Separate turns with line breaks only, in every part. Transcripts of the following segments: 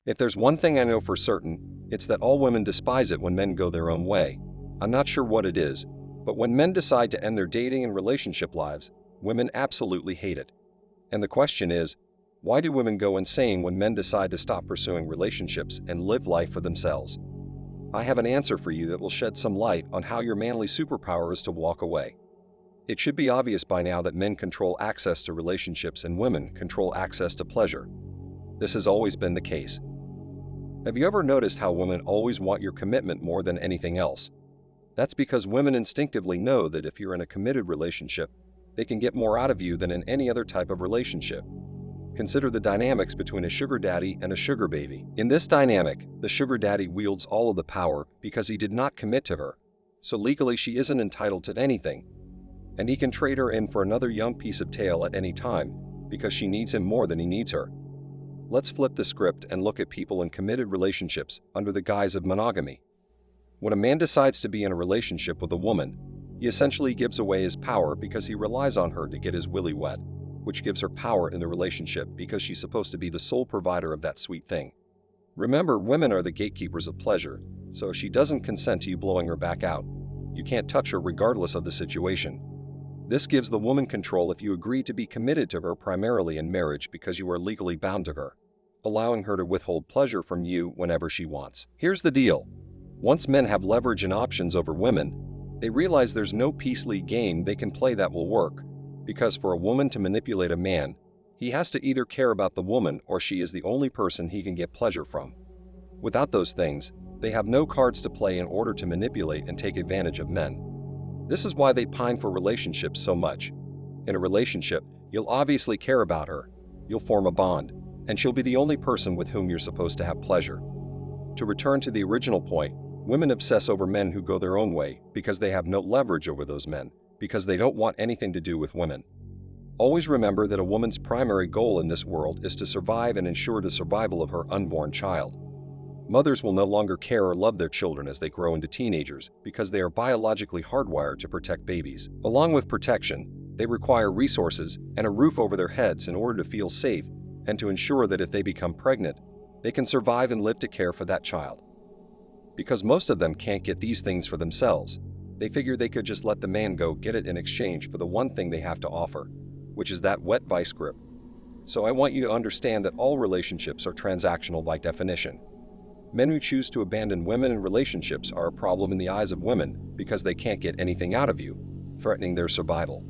If there's one thing I know for certain, it's that all women despise it when men go their own way. I'm not sure what it is, but when men decide to end their dating and relationship lives, women absolutely hate it. And the question is, why do women go insane when men decide to stop pursuing relationships and live life for themselves? I have an answer for you that will shed some light on how your manly superpower is to walk away. It should be obvious by now that men control access to relationships and women control access to pleasure. This has always been the case. Have you ever noticed how women always want your commitment more than anything else? That's because women instinctively know that if you're in a committed relationship, they can get more out of you than in any other type of relationship. Consider the dynamics between a sugar daddy and a sugar baby. In this dynamic, the sugar daddy wields all of the power because he did not commit to her, so legally she isn't entitled to anything, and he can trade her in for another young piece of tail at any time because she needs him more than he needs her. Let's flip the script and look at people in committed relationships under the guise of monogamy. When a man decides to be in a relationship with a woman, he essentially gives away his power because he relies on her to get his willy wet, which gives her power in the relationship because she's supposed to be the sole provider of that sweet thing. Remember, women are the gatekeepers of pleasure, so if she doesn't consent to you blowing her back out, you can't touch her regardless of the situation. This gives the woman control if you agree to be committed to her primarily in marriage because you are legally bound to her, allowing her to withhold pleasure from you whenever she wants. Here's the deal. Once men have leverage and options over women, they realize there's no peace league game they can play that will work, because for a woman to manipulate a man, he has to either care about the woman or she is the only person he can get pleasure from. Without those things, they have no cards to play in order to manipulate and take advantage of men. This is why they pine for relationships so much. In a relationship, you'll obviously care about her, you'll form a bond, and she'll be the only person with whom you're supposed to have pleasure. To return to the original point, women obsess over men who go their own way because they have no leverage over those men, because they don't want anything to do with women. Always remember that a woman's primary goal in this world is to survive and ensure the survival of her unborn child. Mothers will no longer care or love their children as they grow into teenagers because they are biologically hardwired to protect babies. Along with protection, they require resources and a roof over their heads in order to feel safe and to ensure that if they become pregnant, they can survive and live to care for that child. Because most of them can't get these things for themselves, they figure they could just let the man go get it in exchange for the one thing they have to offer, which is that wet vice grip. So I want you to understand that all relationships are transactional by definition. Men who choose to abandon women in relationships are a problem in the eyes of women because they can't get anything out of you, threatening their survival.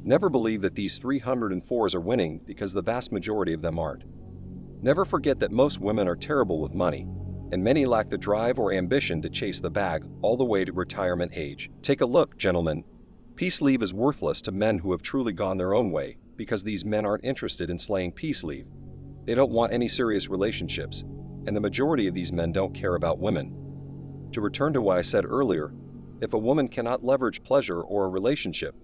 Never believe that these 304s are winning because the vast majority of them aren't. Never forget that most women are terrible with money, and many lack the drive or ambition to chase the bag all the way to retirement age. Take a look, gentlemen. Peace leave is worthless to men who have truly gone their own way because these men aren't interested in slaying peace leave. They don't want any serious relationships, and the majority of these men don't care about women. To return to what I said earlier, if a woman cannot leverage pleasure or a relationship,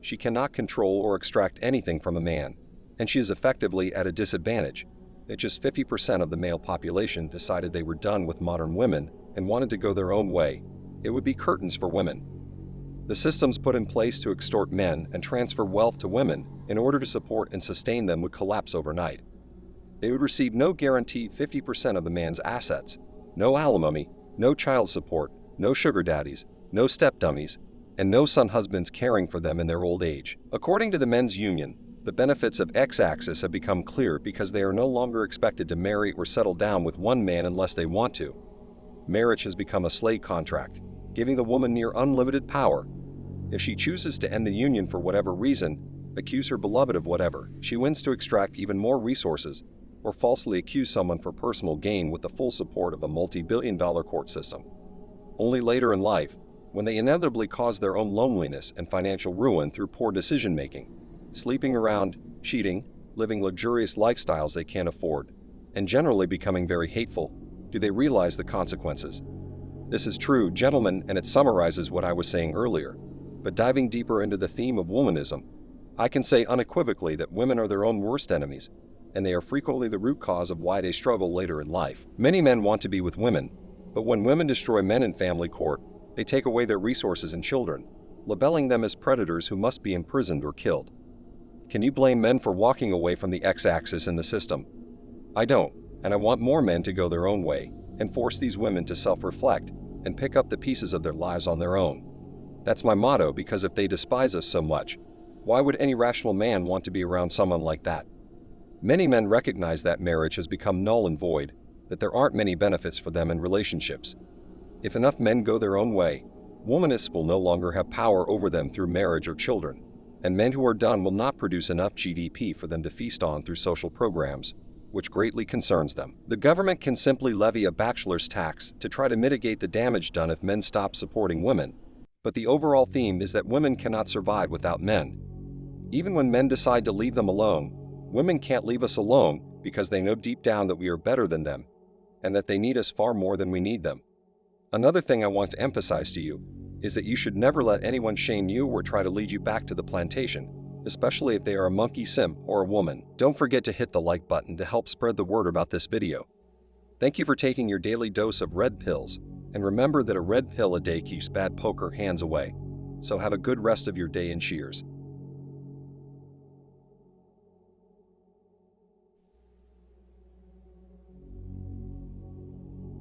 she cannot control or extract anything from a man, and she is effectively at a disadvantage. That just 50% of the male population decided they were done with modern women and wanted to go their own way, it would be curtains for women. The systems put in place to extort men and transfer wealth to women in order to support and sustain them would collapse overnight. They would receive no guaranteed 50% of the man's assets, no alimony, no child support, no sugar daddies, no stepdummies, and no son husbands caring for them in their old age. According to the men's union, the benefits of X-axis have become clear because they are no longer expected to marry or settle down with one man unless they want to. Marriage has become a slave contract, giving the woman near unlimited power. If she chooses to end the union for whatever reason, accuse her beloved of whatever, she wins to extract even more resources, or falsely accuse someone for personal gain with the full support of a multi-billion-dollar court system. Only later in life, when they inevitably cause their own loneliness and financial ruin through poor decision-making, sleeping around, cheating, living luxurious lifestyles they can't afford, and generally becoming very hateful, do they realize the consequences. This is true, gentlemen, and it summarizes what I was saying earlier. But diving deeper into the theme of womanism, I can say unequivocally that women are their own worst enemies, and they are frequently the root cause of why they struggle later in life. Many men want to be with women, but when women destroy men in family court, they take away their resources and children, labeling them as predators who must be imprisoned or killed. Can you blame men for walking away from the X-axis in the system? I don't, And I want more men to go their own way and force these women to self-reflect and pick up the pieces of their lives on their own. That's my motto, because if they despise us so much, why would any rational man want to be around someone like that? Many men recognize that marriage has become null and void, that there aren't many benefits for them in relationships. If enough men go their own way, womanists will no longer have power over them through marriage or children, and men who are done will not produce enough GDP for them to feast on through social programs, which greatly concerns them. The government can simply levy a bachelor's tax to try to mitigate the damage done if men stop supporting women, but the overall theme is that women cannot survive without men. Even when men decide to leave them alone, women can't leave us alone because they know deep down that we are better than them and that they need us far more than we need them. Another thing I want to emphasize to you is that you should never let anyone shame you or try to lead you back to the plantation, especially if they are a monkey simp or a woman. Don't forget to hit the like button to help spread the word about this video. Thank you for taking your daily dose of red pills, and remember that a red pill a day keeps bad poker hands away. So have a good rest of your day and cheers.